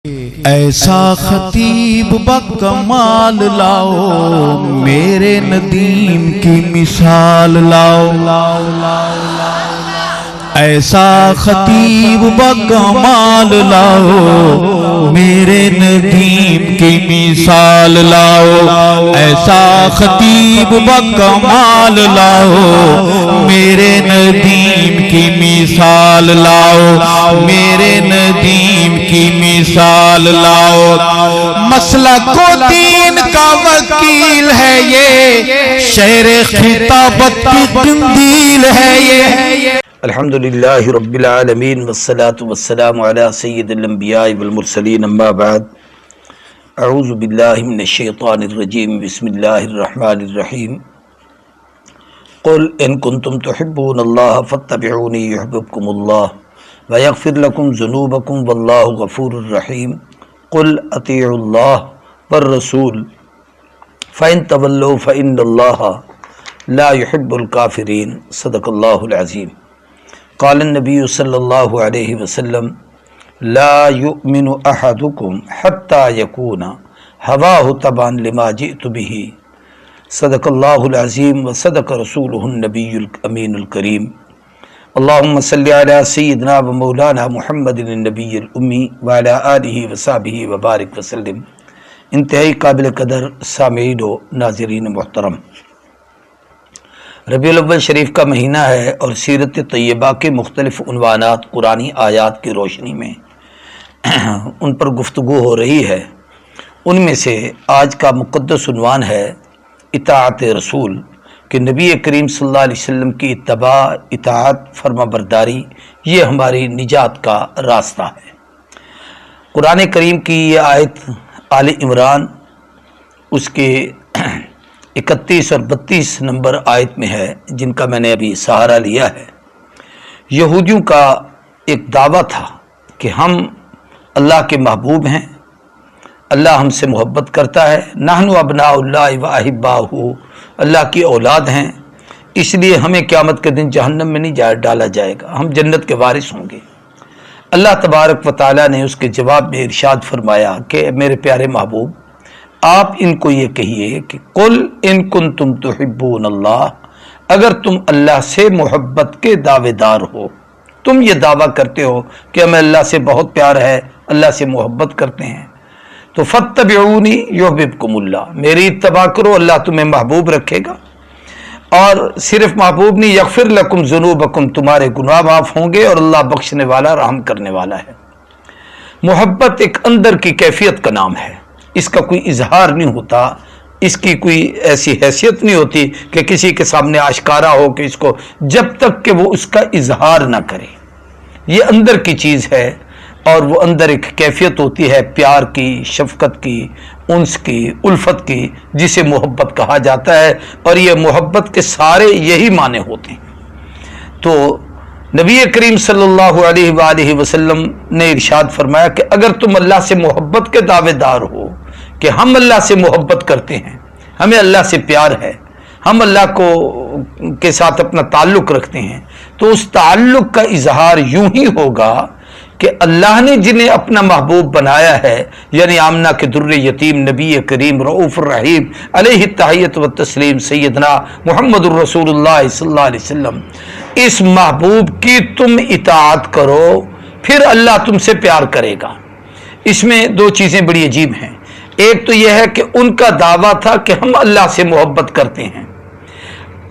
ایسا خطیب بکمال لاؤ، میرے ندیم کی مثال لاؤ۔ ایسا خطیب بکمال لاؤ، میرے ندیم کی مثال لاؤ۔ ایسا خطیب بکمال لاؤ، میرے ندیم کی مثال لاؤ، میرے ندیم کی مثال لاؤ۔ مسلک و دین کا وکیل ہے یہ، شہر خطابت کی قندیل ہے یہ۔ الحمدللہ رب العالمین والصلاة والسلام علی سید الانبیاء والمرسلین، اما بعد، اعوذ باللہ من الشیطان الرجیم، بسم اللہ الرحمن الرحیم۔ قل ان کنتم تحبون اللہ فاتبعونی یحببکم اللہ ویغفر لکم ذنوبکم واللہ غفور الرحیم۔ قل اطیعوا اللہ والرسول فإن تولوا فإن اللہ لا يحب الکافرین۔ صدق اللہ العظیم۔ قال النبی صلی اللہ علیہ وسلم لا یؤمن احدکم حتی یکون ہواہ تبعا لما جئت بہ۔ صدق اللہ العظیم و صدق رسولہ النبی الامین الکریم۔ اللہم صلی علی سیدنا و مولانا محمد النبی الامی وعلی آلہ وصحبہ وبارک وسلم۔ انتہائی قابل قدر سامعین و ناظرین محترم، ربیع الاول شریف کا مہینہ ہے اور سیرت طیبہ کے مختلف عنوانات قرآنی آیات کی روشنی میں ان پر گفتگو ہو رہی ہے۔ ان میں سے آج کا مقدس عنوان ہے اطاعت رسول، کہ نبی کریم صلی اللہ علیہ وسلم کی اتباع، اطاعت، فرما برداری، یہ ہماری نجات کا راستہ ہے۔ قرآن کریم کی یہ آیت آل عمران اس کے 31 اور 32 نمبر آیت میں ہے، جن کا میں نے ابھی سہارا لیا ہے۔ یہودیوں کا ایک دعویٰ تھا کہ ہم اللہ کے محبوب ہیں، اللہ ہم سے محبت کرتا ہے، نحن ابناء اللہ و احباؤہ، اللہ کی اولاد ہیں، اس لیے ہمیں قیامت کے دن جہنم میں نہیں ڈالا جائے گا، ہم جنت کے وارث ہوں گے۔ اللہ تبارک و تعالیٰ نے اس کے جواب میں ارشاد فرمایا کہ میرے پیارے محبوب، آپ ان کو یہ کہیے کہ قل ان کنتم تحبون اللہ، اگر تم اللہ سے محبت کے دعوے دار ہو، تم یہ دعویٰ کرتے ہو کہ ہمیں اللہ سے بہت پیار ہے، اللہ سے محبت کرتے ہیں، تو فاتبعونی یحببکم اللہ، میری اتباع کرو، اللہ تمہیں محبوب رکھے گا۔ اور صرف محبوب نہیں، یغفر لکم ذنوبکم، تمہارے گناہ معاف ہوں گے، اور اللہ بخشنے والا، رحم کرنے والا ہے۔ محبت ایک اندر کی کیفیت کا نام ہے، اس کا کوئی اظہار نہیں ہوتا، اس کی کوئی ایسی حیثیت نہیں ہوتی کہ کسی کے سامنے آشکارا ہو کہ اس کو، جب تک کہ وہ اس کا اظہار نہ کرے۔ یہ اندر کی چیز ہے، اور وہ اندر ایک کیفیت ہوتی ہے پیار کی، شفقت کی، انس کی، الفت کی، جسے محبت کہا جاتا ہے، اور یہ محبت کے سارے یہی معنی ہوتے ہیں۔ تو نبی کریم صلی اللہ علیہ وآلہ وسلم نے ارشاد فرمایا کہ اگر تم اللہ سے محبت کے دعوے دار ہو کہ ہم اللہ سے محبت کرتے ہیں، ہمیں اللہ سے پیار ہے، ہم اللہ کے ساتھ اپنا تعلق رکھتے ہیں، تو اس تعلق کا اظہار یوں ہی ہوگا کہ اللہ نے جنہیں اپنا محبوب بنایا ہے، یعنی آمنہ کے در یتیم نبی کریم رؤوف الرحیم علیہ التحیۃ والتسلیم سیدنا محمد الرسول اللہ صلی اللہ علیہ وسلم، اس محبوب کی تم اطاعت کرو، پھر اللہ تم سے پیار کرے گا۔ اس میں دو چیزیں بڑی عجیب ہیں۔ ایک تو یہ ہے کہ ان کا دعویٰ تھا کہ ہم اللہ سے محبت کرتے ہیں،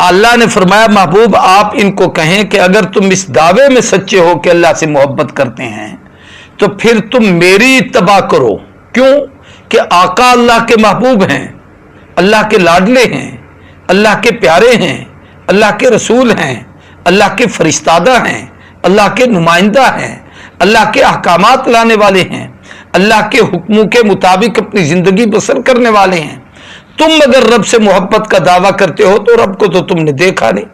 اللہ نے فرمایا محبوب آپ ان کو کہیں کہ اگر تم اس دعوے میں سچے ہو کہ اللہ سے محبت کرتے ہیں تو پھر تم میری اتباع کرو۔ کیوں؟ کہ آقا اللہ کے محبوب ہیں، اللہ کے لاڈلے ہیں، اللہ کے پیارے ہیں، اللہ کے رسول ہیں، اللہ کے فرستادہ ہیں، اللہ کے نمائندہ ہیں، اللہ کے احکامات لانے والے ہیں، اللہ کے حکموں کے مطابق اپنی زندگی بسر کرنے والے ہیں۔ تم اگر رب سے محبت کا دعویٰ کرتے ہو تو رب کو تو تم نے دیکھا نہیں،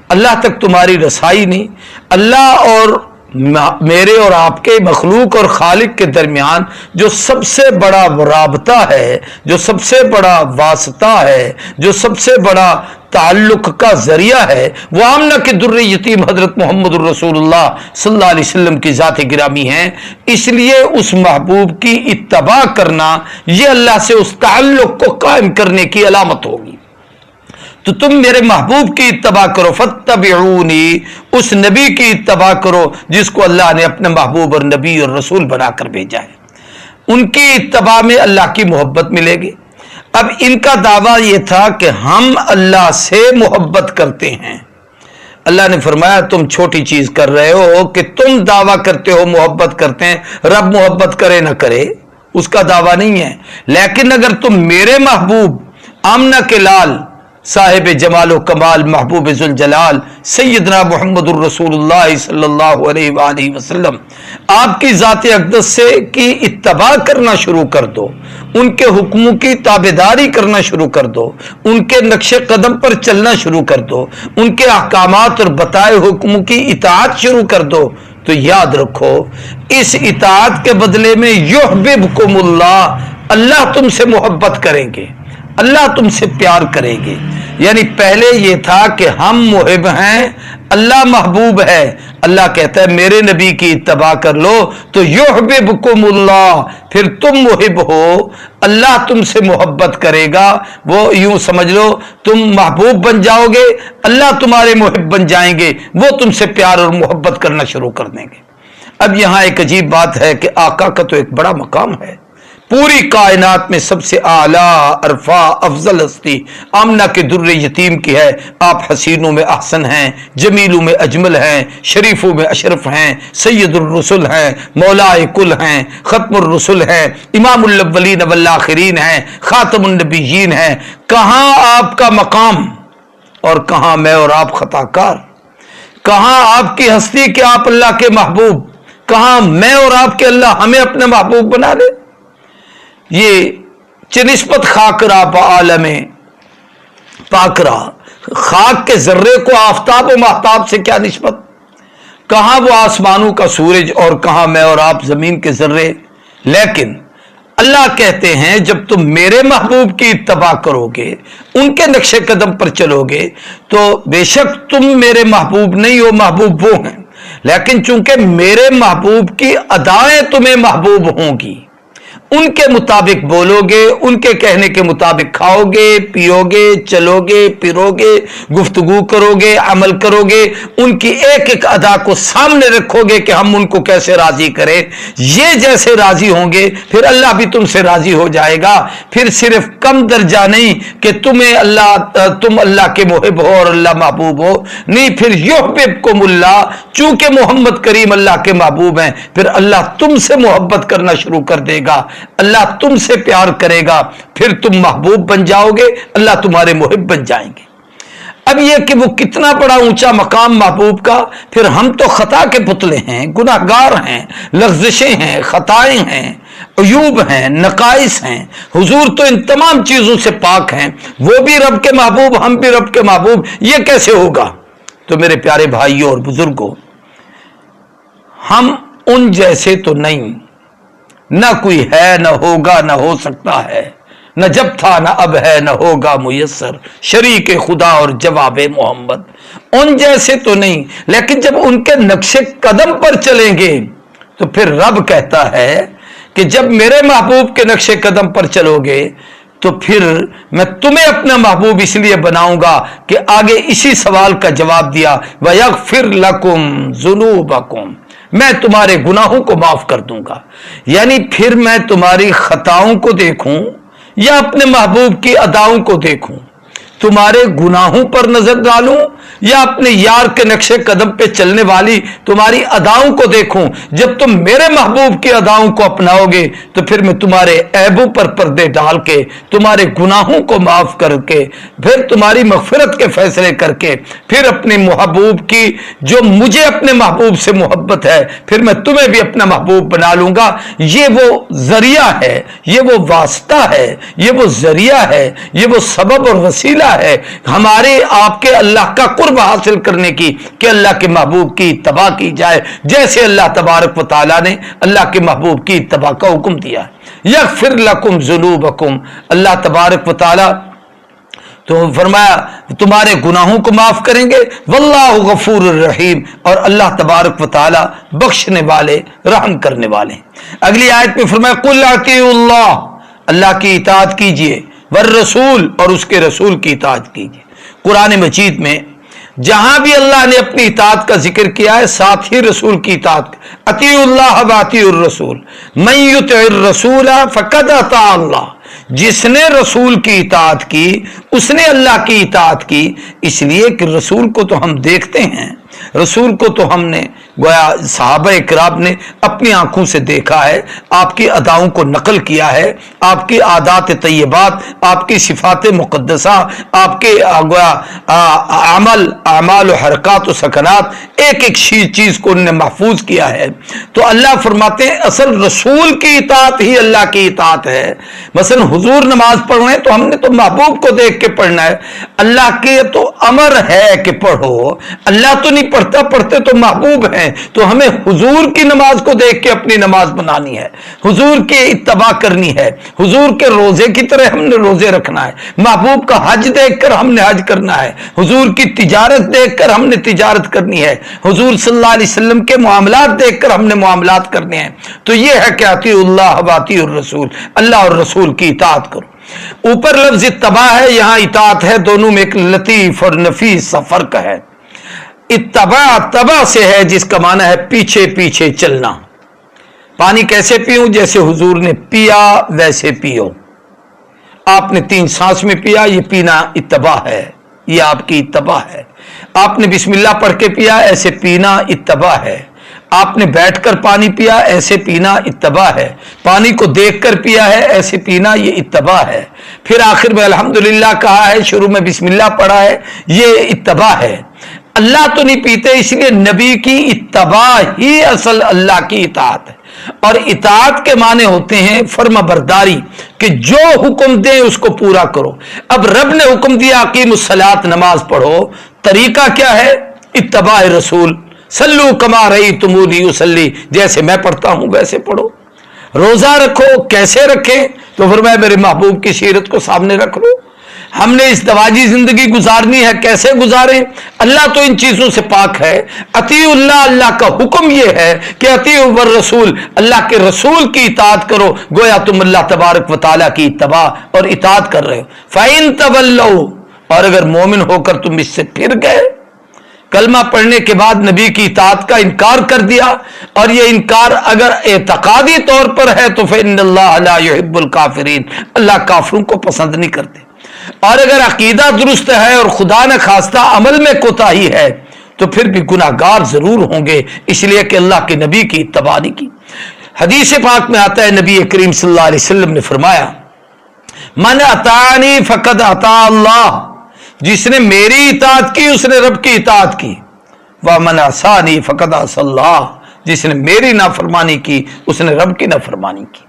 اللہ تک تمہاری رسائی نہیں، اللہ اور میرے اور آپ کے مخلوق اور خالق کے درمیان جو سب سے بڑا رابطہ ہے، جو سب سے بڑا واسطہ ہے، جو سب سے بڑا تعلق کا ذریعہ ہے، وہ آمنہ کے در یتیم حضرت محمد الرسول اللہ صلی اللہ علیہ وسلم کی ذات گرامی ہیں۔ اس لیے اس محبوب کی اتباع کرنا یہ اللہ سے اس تعلق کو قائم کرنے کی علامت ہوگی۔ تو تم میرے محبوب کی اتباع کرو، فاتبعونی، اس نبی کی اتباع کرو جس کو اللہ نے اپنے محبوب اور نبی اور رسول بنا کر بھیجا ہے۔ ان کی اتباع میں اللہ کی محبت ملے گی۔ اب ان کا دعویٰ یہ تھا کہ ہم اللہ سے محبت کرتے ہیں۔ اللہ نے فرمایا تم چھوٹی چیز کر رہے ہو کہ تم دعویٰ کرتے ہو محبت کرتے ہیں، رب محبت کرے نہ کرے اس کا دعویٰ نہیں ہے، لیکن اگر تم میرے محبوب آمنہ کے لال صاحب جمال و کمال محبوب ذوالجلال سیدنا محمد الرسول اللہ صلی اللہ علیہ وآلہ وسلم آپ کی ذات اقدس سے کی اتباع کرنا شروع کر دو، ان کے حکموں کی تابعداری کرنا شروع کر دو، ان کے نقش قدم پر چلنا شروع کر دو، ان کے احکامات اور بتائے حکموں کی اطاعت شروع کر دو، تو یاد رکھو اس اطاعت کے بدلے میں یحببکم اللہ، اللہ تم سے محبت کریں گے، اللہ تم سے پیار کریں گے۔ یعنی پہلے یہ تھا کہ ہم محب ہیں، اللہ محبوب ہے، اللہ کہتا ہے میرے نبی کی اتباع کر لو تو یحببکم اللہ، پھر تم محب ہو، اللہ تم سے محبت کرے گا۔ وہ یوں سمجھ لو تم محبوب بن جاؤ گے، اللہ تمہارے محب بن جائیں گے، وہ تم سے پیار اور محبت کرنا شروع کر دیں گے۔ اب یہاں ایک عجیب بات ہے کہ آقا کا تو ایک بڑا مقام ہے، پوری کائنات میں سب سے اعلیٰ عرفہ افضل ہستی آمنہ کے در یتیم کی ہے۔ آپ حسینوں میں احسن ہیں، جمیلوں میں اجمل ہیں، شریفوں میں اشرف ہیں، سید الرسل ہیں، مولا کل ہیں، ختم الرسل ہیں، امام الاولین والآخرین ہیں، خاتم النبیین ہیں۔ کہاں آپ کا مقام اور کہاں میں اور آپ خطا کار؟ کہاں آپ کی ہستی کہ آپ اللہ کے محبوب، کہاں میں اور آپ کے اللہ ہمیں اپنے محبوب بنا لے؟ یہ چنسبت خاک را با عالم پاک را، خاک کے ذرے کو آفتاب و مہتاب سے کیا نسبت؟ کہاں وہ آسمانوں کا سورج اور کہاں میں اور آپ زمین کے ذرے؟ لیکن اللہ کہتے ہیں جب تم میرے محبوب کی اتباع کرو گے، ان کے نقش قدم پر چلو گے، تو بے شک تم میرے محبوب نہیں ہو، محبوب وہ ہیں، لیکن چونکہ میرے محبوب کی ادائیں تمہیں محبوب ہوں گی، ان کے مطابق بولو گے، ان کے کہنے کے مطابق کھاؤ گے، پیو گے، چلو گے، پھرو گے، گفتگو کرو گے، عمل کرو گے، ان کی ایک ایک ادا کو سامنے رکھو گے کہ ہم ان کو کیسے راضی کریں، یہ جیسے راضی ہوں گے پھر اللہ بھی تم سے راضی ہو جائے گا۔ پھر صرف کم درجہ نہیں کہ تم اللہ کے محب ہو اور اللہ محبوب ہو، نہیں، پھر یحببکم اللہ، چونکہ محمد کریم اللہ کے محبوب ہیں، پھر اللہ تم سے محبت کرنا شروع کر دے گا، اللہ تم سے پیار کرے گا، پھر تم محبوب بن جاؤ گے، اللہ تمہارے محب بن جائیں گے۔ اب یہ کہ وہ کتنا بڑا اونچا مقام محبوب کا، پھر ہم تو خطا کے پتلے ہیں، گناہ گار ہیں، لغزشیں ہیں، خطائیں ہیں، عیوب ہیں، نقائص ہیں، حضور تو ان تمام چیزوں سے پاک ہیں، وہ بھی رب کے محبوب، ہم بھی رب کے محبوب، یہ کیسے ہوگا؟ تو میرے پیارے بھائیوں اور بزرگوں، ہم ان جیسے تو نہیں، نہ کوئی ہے، نہ ہوگا، نہ ہو سکتا ہے، نہ جب تھا نہ اب ہے، نہ ہوگا میسر، شریک خدا اور جواب محمد، ان جیسے تو نہیں، لیکن جب ان کے نقش قدم پر چلیں گے تو پھر رب کہتا ہے کہ جب میرے محبوب کے نقش قدم پر چلو گے تو پھر میں تمہیں اپنا محبوب اس لیے بناؤں گا کہ آگے اسی سوال کا جواب دیا، وَيَغْفِرْ لَكُمْ ذُنُوبَكُمْ، میں تمہارے گناہوں کو معاف کر دوں گا۔ یعنی پھر میں تمہاری خطاؤں کو دیکھوں یا اپنے محبوب کی اداؤں کو دیکھوں، تمہارے گناہوں پر نظر ڈالوں یا اپنے یار کے نقش قدم پہ چلنے والی تمہاری اداؤں کو دیکھوں؟ جب تم میرے محبوب کی اداؤں کو اپناؤ گے تو پھر میں تمہارے عیبوں پر پردے ڈال کے، تمہارے گناہوں کو معاف کر کے، پھر تمہاری مغفرت کے فیصلے کر کے، پھر اپنے محبوب کی، جو مجھے اپنے محبوب سے محبت ہے، پھر میں تمہیں بھی اپنا محبوب بنا لوں گا۔ یہ وہ ذریعہ ہے، یہ وہ واسطہ ہے، یہ وہ ذریعہ ہے، یہ وہ سبب اور وسیلہ ذریعہ ہے ہمارے آپ کے اللہ کا قرب حاصل کرنے کی کہ اللہ کے محبوب کی اتباع کی جائے، جیسے اللہ تبارک و تعالیٰ نے اللہ کے محبوب کی اتباع کا حکم دیا ہے۔ یغفر لکم ذنوبکم، اللہ تبارک و تعالیٰ تو فرمایا تمہارے گناہوں کو معاف کریں گے، واللہ غفور الرحیم، اور اللہ تبارک و تعالی بخشنے والے رحم کرنے والے ہیں۔ اگلی آیت میں فرمایا قل اطیعوا اللہ، اللہ کی اطاعت کیجئے، والرسول، اور اس کے رسول کی اطاعت کیجئے۔ قرآن مجید میں جہاں بھی اللہ نے اپنی اطاعت کا ذکر کیا ہے ساتھ ہی رسول کی اطاعت، اطیعوا اللہ واطیعوا الرسول، من یطع الرسول فقد اطاع اللہ، جس نے رسول کی اطاعت کی اس نے اللہ کی اطاعت کی، اس لیے کہ رسول کو تو ہم دیکھتے ہیں، رسول کو تو ہم نے گویا صحابہ کرام نے اپنی آنکھوں سے دیکھا ہے، آپ کی اداؤں کو نقل کیا ہے، آپ کی عادات طیبات، آپ کی صفات مقدسہ، آپ کے گویا اعمال و حرکات و سکنات، ایک ایک چیز کو انہوں نے محفوظ کیا ہے۔ تو اللہ فرماتے ہیں اصل رسول کی اطاعت ہی اللہ کی اطاعت ہے۔ مثلا حضور نماز پڑھ رہے ہیں تو ہم نے تو محبوب کو دیکھ کے پڑھنا ہے، اللہ کے تو امر ہے کہ پڑھو، اللہ تو نہیں پڑھتا، پڑھتے تو محبوب ہیں، تو ہمیں حضور کی نماز کو دیکھ کے اپنی نماز بنانی ہے، حضور کی اتباع کرنی ہے، حضور کے روزے کی طرح ہم نے روزے رکھنا ہے، محبوب کا حج دیکھ کر ہم نے حج کرنا ہے، حضور کی تجارت دیکھ کر ہم نے تجارت کرنی ہے، حضور صلی اللہ علیہ وسلم کے معاملات دیکھ کر ہم نے معاملات کرنے ہیں۔ تو یہ ہے کہ اطیعوا اللہ واطیعوا الرسول، اللہ اور رسول کی اطاعت کرو۔ اوپر لفظ اتباع ہے، یہاں اطاعت ہے، دونوں میں ایک لطیف اور نفیس سا فرق ہے۔ اتباع تبع سے ہے جس کا معنی ہے پیچھے پیچھے چلنا۔ پانی کیسے پیوں؟ جیسے حضور نے پیا ویسے پیو، آپ نے 3 سانس میں پیا، یہ پینا اتباع ہے، یہ آپ کی اتباع ہے۔ آپ نے بسم اللہ پڑھ کے پیا، ایسے پینا اتباع ہے۔ آپ نے بیٹھ کر پانی پیا، ایسے پینا اتباع ہے۔ پانی کو دیکھ کر پیا ہے، ایسے پینا یہ اتباع ہے۔ پھر آخر میں الحمدللہ کہا ہے، شروع میں بسم اللہ پڑھا ہے، یہ اتباع ہے۔ اللہ تو نہیں پیتے، اس لیے نبی کی اتباع ہی اصل اللہ کی اطاعت ہے۔ اور اطاعت کے معنی ہوتے ہیں فرما برداری، کہ جو حکم دیں اس کو پورا کرو۔ اب رب نے حکم دیا اقیموا الصلاۃ، نماز پڑھو، طریقہ کیا ہے؟ اتباع رسول، صلو کما رأیتمونی اصلی، جیسے میں پڑھتا ہوں ویسے پڑھو۔ روزہ رکھو، کیسے رکھیں؟ تو فرمایا میرے محبوب کی سیرت کو سامنے رکھ لو۔ ہم نے اس دواجی زندگی گزارنی ہے، کیسے گزاریں؟ اللہ تو ان چیزوں سے پاک ہے۔ اطیعوا اللہ، اللہ کا حکم یہ ہے کہ اطیعوا الرسول، اللہ کے رسول کی اطاعت کرو، گویا تم اللہ تبارک و تعالیٰ کی اتباع اور اطاعت کر رہے ہو۔ فَإِن تَوَلَّوْا، اور اگر مومن ہو کر تم اس سے پھر گئے، کلمہ پڑھنے کے بعد نبی کی اطاعت کا انکار کر دیا، اور یہ انکار اگر اعتقادی طور پر ہے تو فإن اللہ لا يحب الکافرین، اللہ کافروں کو پسند نہیں کرتے۔ اور اگر عقیدہ درست ہے اور خدا نہ خواستہ عمل میں کوتاہی ہے تو پھر بھی گناہگار ضرور ہوں گے، اس لیے کہ اللہ کے نبی کی اتباع نہیں کی۔ حدیث پاک میں آتا ہے، نبی کریم صلی اللہ علیہ وسلم نے فرمایا من اطاعنی فقد اطاع اللہ، جس نے میری اطاعت کی اس نے رب کی اطاعت کی، ومن عصانی فقد عصی اللہ، جس نے میری نافرمانی کی اس نے رب کی نافرمانی کی۔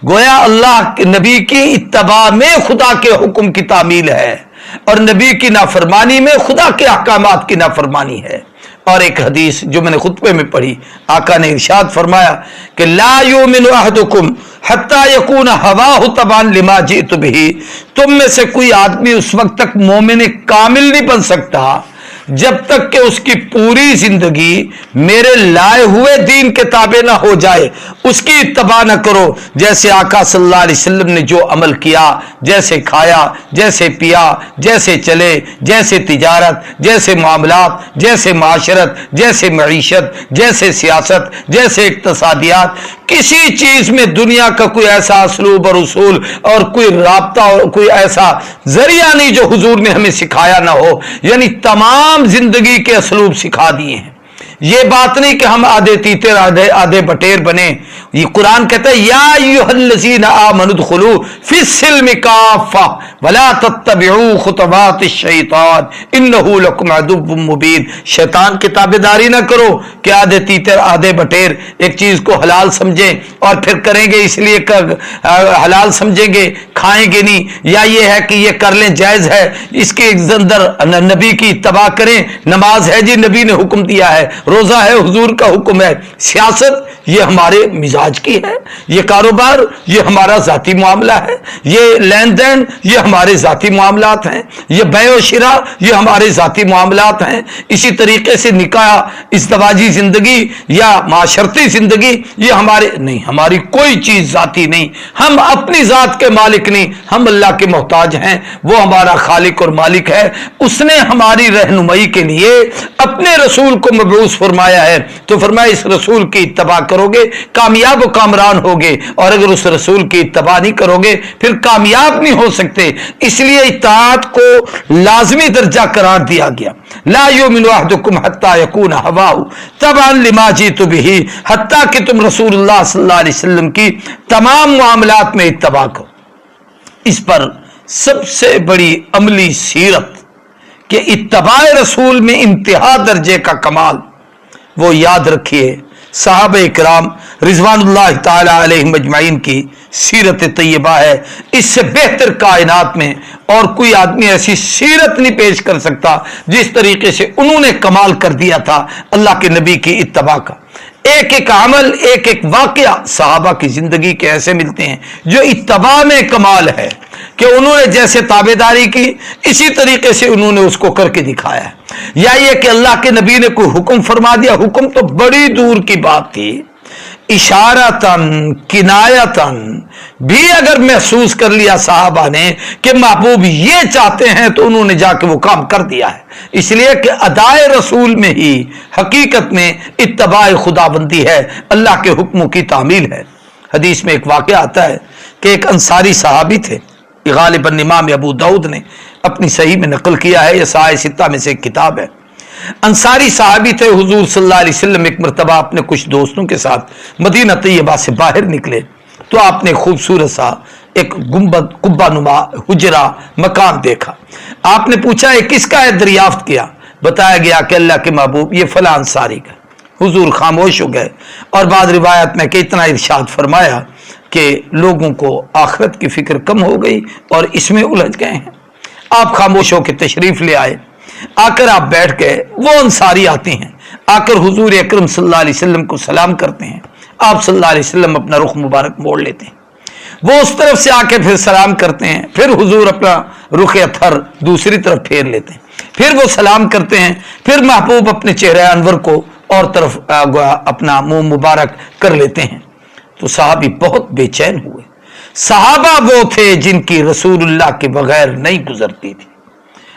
گویا اللہ کے نبی کی اتباع میں خدا کے حکم کی تعمیل ہے، اور نبی کی نافرمانی میں خدا کے احکامات کی نافرمانی ہے۔ اور ایک حدیث جو میں نے خطبے میں پڑھی، آقا نے ارشاد فرمایا کہ لا یؤمن احدکم حتی یکون ہواہ تبعا لما جئت بہ، تم میں سے کوئی آدمی اس وقت تک مومن کامل نہیں بن سکتا جب تک کہ اس کی پوری زندگی میرے لائے ہوئے دین کے تابع نہ ہو جائے، اس کی اتباع نہ کرو۔ جیسے آقا صلی اللہ علیہ وسلم نے جو عمل کیا، جیسے کھایا، جیسے پیا، جیسے چلے، جیسے تجارت، جیسے معاملات، جیسے معاشرت، جیسے معیشت، جیسے سیاست، جیسے اقتصادیات، کسی چیز میں دنیا کا کوئی ایسا اسلوب اور اصول اور کوئی رابطہ اور کوئی ایسا ذریعہ نہیں جو حضور نے ہمیں سکھایا نہ ہو، یعنی تمام زندگی کے اسلوب سکھا دیے ہیں۔ یہ بات نہیں کہ ہم آدھے تیتر آدھے بٹیر بنے. یہ قرآن کہتا ہے یا ایھا الذین آمنوا ادخلوا فی السلم کافہ ولا تتبعوا خطوات الشیطان انہ لکم عدو مبین. شیطان کی تابعداری نہ کرو کہ آدھے تیتر آدھے بٹیر ایک چیز کو حلال سمجھیں اور پھر کریں گے اس لیے حلال سمجھیں گے کھائیں گے نہیں, یا یہ ہے کہ یہ کر لیں جائز ہے اس کے اندر نبی کی اتباع کریں. نماز ہے جی نبی نے حکم دیا ہے, روزہ ہے حضور کا حکم ہے, سیاست یہ ہمارے مزاج کی ہے, یہ کاروبار یہ ہمارا ذاتی معاملہ ہے, یہ لین دین یہ ہمارے ذاتی معاملات ہیں, یہ بیع و شراء یہ ہمارے ذاتی معاملات ہیں. اسی طریقے سے نکاح ازدواجی زندگی یا معاشرتی زندگی یہ ہمارے نہیں, ہماری کوئی چیز ذاتی نہیں, ہم اپنی ذات کے مالک نہیں, ہم اللہ کے محتاج ہیں. وہ ہمارا خالق اور مالک ہے, اس نے ہماری رہنمائی کے لیے اپنے رسول کو مبعوث فرمایا ہے. تو فرمایا اس رسول کی اتباع کرو گے کامیاب و کامران ہوگے, اور اگر اس رسول کی اتباع نہیں کرو گے پھر کامیاب نہیں ہو سکتے. اس لیے اطاعت کو لازمی درجہ قرار دیا گیا. لا یؤمن احدکم حتی یکون ہواہ تبعا لما جئت بہ, حتیٰ کہ تم رسول اللہ صلی اللہ علیہ وسلم کی تمام معاملات میں اتباع کرو. اس پر سب سے بڑی عملی سیرت کہ اتباع رسول میں انتہا درجے کا کمال, وہ یاد رکھیے صحابہ کرام رضوان اللہ تعالی علیہم اجمعین کی سیرت طیبہ ہے. اس سے بہتر کائنات میں اور کوئی آدمی ایسی سیرت نہیں پیش کر سکتا جس طریقے سے انہوں نے کمال کر دیا تھا اللہ کے نبی کی اتباع کا. ایک ایک عمل ایک ایک واقعہ صحابہ کی زندگی کے ایسے ملتے ہیں جو اتباع میں کمال ہے کہ انہوں نے جیسے تابعداری کی اسی طریقے سے انہوں نے اس کو کر کے دکھایا ہے. یا یہ کہ اللہ کے نبی نے کوئی حکم فرما دیا, حکم تو بڑی دور کی بات تھی, اشارتاً کنایتاً بھی اگر محسوس کر لیا صحابہ نے کہ محبوب یہ چاہتے ہیں تو انہوں نے جا کے وہ کام کر دیا ہے. اس لیے کہ ادائے رسول میں ہی حقیقت میں اتباع خداوندی ہے, اللہ کے حکموں کی تعمیل ہے. حدیث میں ایک واقعہ آتا ہے کہ ایک انصاری صحابی تھے, غالباً امام ابو داؤد نے اپنی صحیح میں نقل کیا ہے, یہ صحائح ستہ میں سے ایک کتاب ہے. انصاری صحابی تھے, حضور صلی اللہ علیہ وسلم ایک مرتبہ اپنے کچھ دوستوں کے ساتھ مدینہ طیبہ سے باہر نکلے تو آپ نے خوبصورت سا ایک گنبد قبہ نما حجرہ مکان دیکھا. آپ نے پوچھا یہ کس کا ہے, دریافت کیا, بتایا گیا کہ اللہ کے محبوب یہ فلاں انصاری کا. حضور خاموش ہو گئے اور بعض روایت میں کہ اتنا ارشاد فرمایا کہ لوگوں کو آخرت کی فکر کم ہو گئی اور اس میں الجھ گئے ہیں. آپ خاموش ہو کے تشریف لے آئے, آ کر آپ بیٹھ گئے. وہ انصاری آتے ہیں, آ کر حضور اکرم صلی اللہ علیہ وسلم کو سلام کرتے ہیں. آپ صلی اللہ علیہ وسلم اپنا رخ مبارک موڑ لیتے ہیں, وہ اس طرف سے آ کے پھر سلام کرتے ہیں. پھر حضور اپنا رخ اطہر دوسری طرف پھیر لیتے ہیں, پھر وہ سلام کرتے ہیں. پھر محبوب اپنے چہرہ انور کو اور طرف اپنا منہ مبارک کر لیتے ہیں. تو صحابی بہت بے چین ہوئے. صحابہ وہ تھے جن کی رسول اللہ کے بغیر نہیں گزرتی تھی,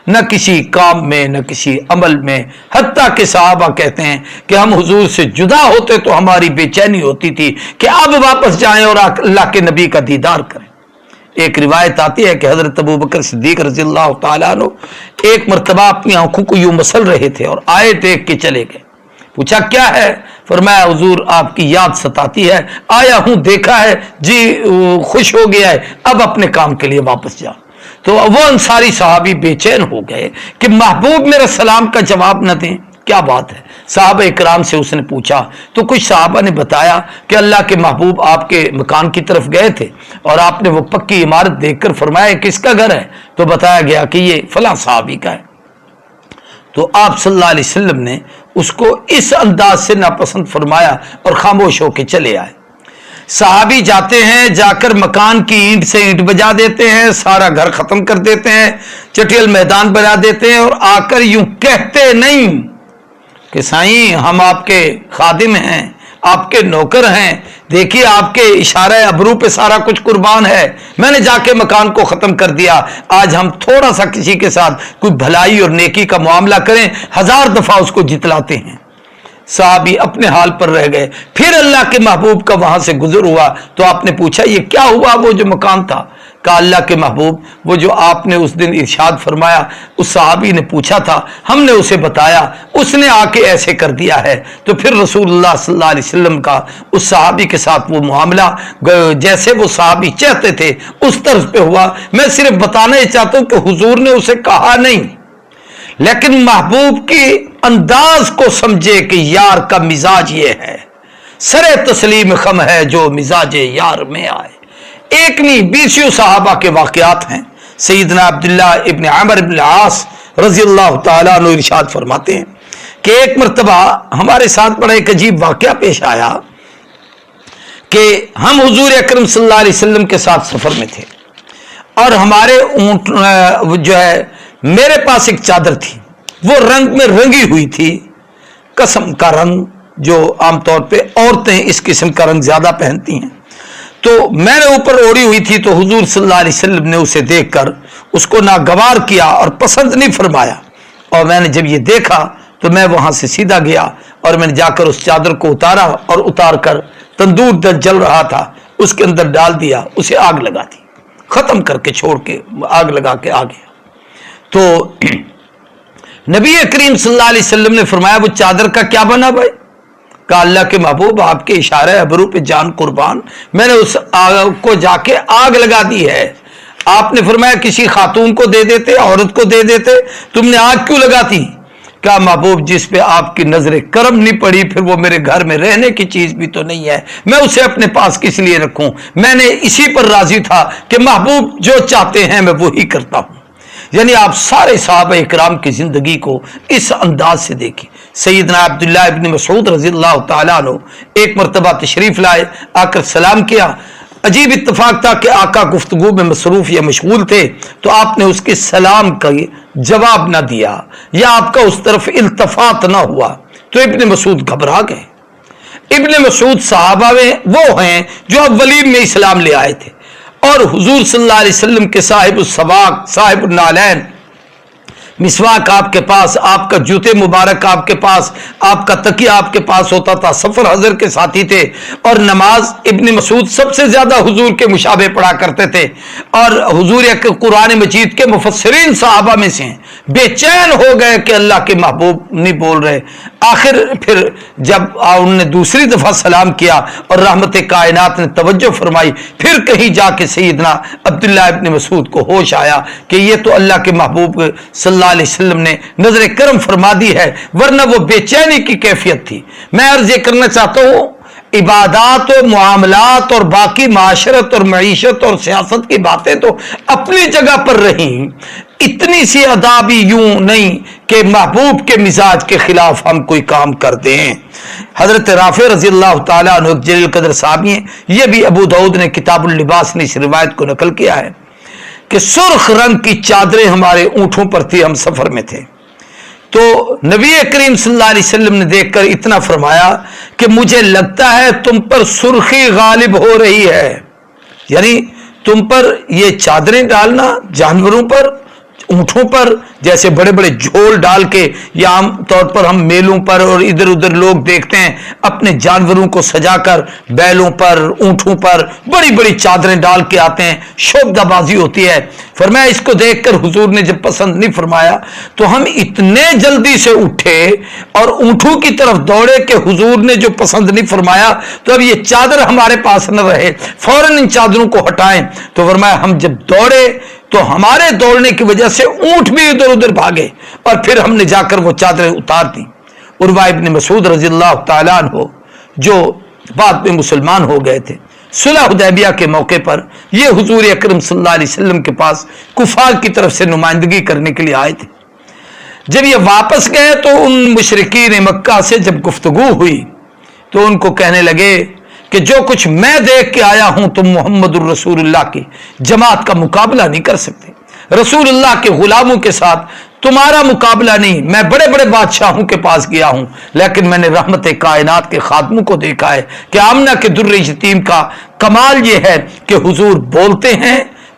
نہ کسی کام میں نہ کسی عمل میں. حتیٰ کہ صحابہ کہتے ہیں کہ ہم حضور سے جدا ہوتے تو ہماری بے چینی ہوتی تھی کہ اب واپس جائیں اور اللہ کے نبی کا دیدار کریں. ایک روایت آتی ہے کہ حضرت ابوبکر صدیق رضی اللہ تعالیٰ عنہ ایک مرتبہ اپنی آنکھوں کو یوں مسل رہے تھے اور آئے دیکھ کے چلے گئے. پوچھا کیا ہے, فرمایا حضور آپ کی یاد ستاتی ہے, آیا ہوں دیکھا ہے جی خوش ہو گیا ہے, اب اپنے کام کے لیے واپس جاؤ. تو وہ انصاری صحابی بے چین ہو گئے کہ محبوب میرا سلام کا جواب نہ دیں, کیا بات ہے. صحابہ اکرام سے اس نے پوچھا تو کچھ صحابہ نے بتایا کہ اللہ کے محبوب آپ کے مکان کی طرف گئے تھے اور آپ نے وہ پکی عمارت دیکھ کر فرمایا کس کا گھر ہے, تو بتایا گیا کہ یہ فلاں صحابی کا ہے. تو آپ صلی اللہ علیہ وسلم نے اس کو اس انداز سے ناپسند فرمایا اور خاموش ہو کے چلے آئے. صحابی جاتے ہیں, جا کر مکان کی اینٹ سے اینٹ بجا دیتے ہیں, سارا گھر ختم کر دیتے ہیں, چٹیل میدان بنا دیتے ہیں اور آ کر یوں کہتے نہیں کہ سائیں ہم آپ کے خادم ہیں, آپ کے نوکر ہیں, دیکھیے آپ کے اشارہ ابرو پہ سارا کچھ قربان ہے, میں نے جا کے مکان کو ختم کر دیا, آج ہم تھوڑا سا کسی کے ساتھ کوئی بھلائی اور نیکی کا معاملہ کریں, 1000 دفعہ اس کو جتلاتے ہیں. صحابی اپنے حال پر رہ گئے. پھر اللہ کے محبوب کا وہاں سے گزر ہوا تو آپ نے پوچھا یہ کیا ہوا وہ جو مکان تھا؟ کہا اللہ کے محبوب وہ جو آپ نے اس دن ارشاد فرمایا اس صحابی نے پوچھا تھا، ہم نے اسے بتایا، اس نے آ کے ایسے کر دیا ہے. تو پھر رسول اللہ صلی اللہ علیہ وسلم کا اس صحابی کے ساتھ وہ معاملہ جیسے وہ صحابی چاہتے تھے اس طرز پہ ہوا. میں صرف بتانا یہ چاہتا ہوں کہ حضور نے اسے کہا نہیں، لیکن محبوب کی انداز کو سمجھے کہ یار کا مزاج یہ ہے، سرے تسلیم خم ہے جو مزاج یار میں آئے. ایک نہیں 20 صحابہ کے واقعات ہیں. سیدنا عبداللہ ابن عمر ابن العاص رضی اللہ تعالیٰ عنہ ارشاد فرماتے ہیں کہ ایک مرتبہ ہمارے ساتھ بڑا ایک عجیب واقعہ پیش آیا کہ ہم حضور اکرم صلی اللہ علیہ وسلم کے ساتھ سفر میں تھے اور ہمارے اونٹ جو ہے میرے پاس ایک چادر تھی، وہ رنگ میں رنگی ہوئی تھی، قسم کا رنگ جو عام طور پہ عورتیں اس قسم کا رنگ زیادہ پہنتی ہیں. تو میں نے اوپر اوڑی ہوئی تھی تو حضور صلی اللہ علیہ وسلم نے اسے دیکھ کر اس کو ناگوار کیا اور پسند نہیں فرمایا. اور میں نے جب یہ دیکھا تو میں وہاں سے سیدھا گیا اور میں نے جا کر اس چادر کو اتارا اور اتار کر تندور جل رہا تھا اس کے اندر ڈال دیا، اسے آگ لگا دی، ختم کر کے چھوڑ کے آگ لگا کے آ گیا. تو نبی کریم صلی اللہ علیہ وسلم نے فرمایا وہ چادر کا کیا بنا بھائی؟ کہا اللہ کے محبوب آپ کے اشارے ابرو پہ جان قربان، میں نے اس آگ کو جا کے آگ لگا دی ہے. آپ نے فرمایا کسی خاتون کو دے دیتے، عورت کو دے دیتے، تم نے آگ کیوں لگاتی؟ کہا محبوب جس پہ آپ کی نظر کرم نہیں پڑی پھر وہ میرے گھر میں رہنے کی چیز بھی تو نہیں ہے، میں اسے اپنے پاس کس لیے رکھوں؟ میں نے اسی پر راضی تھا کہ محبوب جو چاہتے ہیں میں وہی کرتا ہوں. یعنی آپ سارے صحابہ اکرام کی زندگی کو اس انداز سے دیکھیں. سیدنا عبداللہ ابن مسعود رضی اللہ تعالیٰ عنہ ایک مرتبہ تشریف لائے، آ کر سلام کیا. عجیب اتفاق تھا کہ آقا گفتگو میں مصروف یا مشغول تھے تو آپ نے اس کے سلام کا جواب نہ دیا یا آپ کا اس طرف التفات نہ ہوا تو ابن مسعود گھبرا گئے. ابن مسعود صحابہ میں وہ ہیں جو اولین میں اسلام لے آئے تھے اور حضور صلی اللہ علیہ وسلم کے صاحب السواق، صاحب النالین، مسواک آپ کے پاس، آپ کا جوتے مبارک آپ کے پاس، آپ کا تکیہ آپ کے پاس ہوتا تھا، سفر حضر کے ساتھی تھے اور نماز ابن مسعود سب سے زیادہ حضور کے مشابہ پڑھا کرتے تھے اور حضور قرآن مجید کے مفسرین صحابہ میں سے ہیں. بے چین ہو گئے کہ اللہ کے محبوب نہیں بول رہے. آخر پھر جب انہوں نے دوسری دفعہ سلام کیا اور رحمت کائنات نے توجہ فرمائی، پھر کہیں جا کے سیدنا عبداللہ ابن مسعود کو ہوش آیا کہ یہ تو اللہ کے محبوب صلی اللہ علیہ وسلم نے نظر کرم فرما دی ہے، ورنہ وہ بے چینی کی کیفیت تھی. میں عرض یہ کرنا چاہتا ہوں عبادات و معاملات اور باقی معاشرت اور معیشت اور سیاست کی باتیں تو اپنی جگہ پر رہیں، اتنی سی ادا بھی یوں نہیں کہ محبوب کے مزاج کے خلاف ہم کوئی کام کر دیں. حضرت رافع رضی اللہ تعالیٰ عنہ جلیل قدر صحابی ہیں، یہ بھی ابو داؤد نے کتاب اللباس نے اس روایت کو نقل کیا ہے کہ سرخ رنگ کی چادریں ہمارے اونٹوں پر تھی، ہم سفر میں تھے تو نبی کریم صلی اللہ علیہ وسلم نے دیکھ کر اتنا فرمایا کہ مجھے لگتا ہے تم پر سرخی غالب ہو رہی ہے. یعنی تم پر یہ چادریں ڈالنا جانوروں پر، اونٹوں پر، جیسے بڑے بڑے جھول ڈال کے یا عام طور پر ہم میلوں پر اور ادھر ادھر لوگ دیکھتے ہیں اپنے جانوروں کو سجا کر بیلوں پر اونٹوں پر بڑی بڑی چادریں ڈال کے آتے ہیں، شوبدہ بازی ہوتی ہے. فرمایا اس کو دیکھ کر حضور نے جب پسند نہیں فرمایا تو ہم اتنے جلدی سے اٹھے اور اونٹوں کی طرف دوڑے کہ حضور نے جو پسند نہیں فرمایا تو اب یہ چادر ہمارے پاس نہ رہے، فوراً ان چادروں کو ہٹائیں. تو فرمایا ہم جب دوڑے تو ہمارے دوڑنے کی وجہ سے اونٹ بھی ادھر ادھر بھاگے اور پھر ہم نے جا کر وہ چادریں اتار دی. عروہ ابن مسعود رضی اللہ تعالیٰ عنہ جو بعد میں مسلمان ہو گئے تھے، صلح حدیبیہ کے موقع پر یہ حضور اکرم صلی اللہ علیہ وسلم کے پاس کفار کی طرف سے نمائندگی کرنے کے لیے آئے تھے. جب یہ واپس گئے تو ان مشرکین مکہ سے جب گفتگو ہوئی تو ان کو کہنے لگے کہ جو کچھ میں دیکھ کے آیا ہوں تم محمد الرسول اللہ کی جماعت کا مقابلہ نہیں کر سکتے، رسول اللہ کے غلاموں کے ساتھ تمہارا مقابلہ نہیں. میں بڑے بڑے بادشاہوں کے پاس گیا ہوں لیکن میں نے رحمت کائنات کے خادموں کو دیکھا ہے کہ آمنہ کے در یتیم کا کمال یہ ہے کہ حضور بولتے ہیں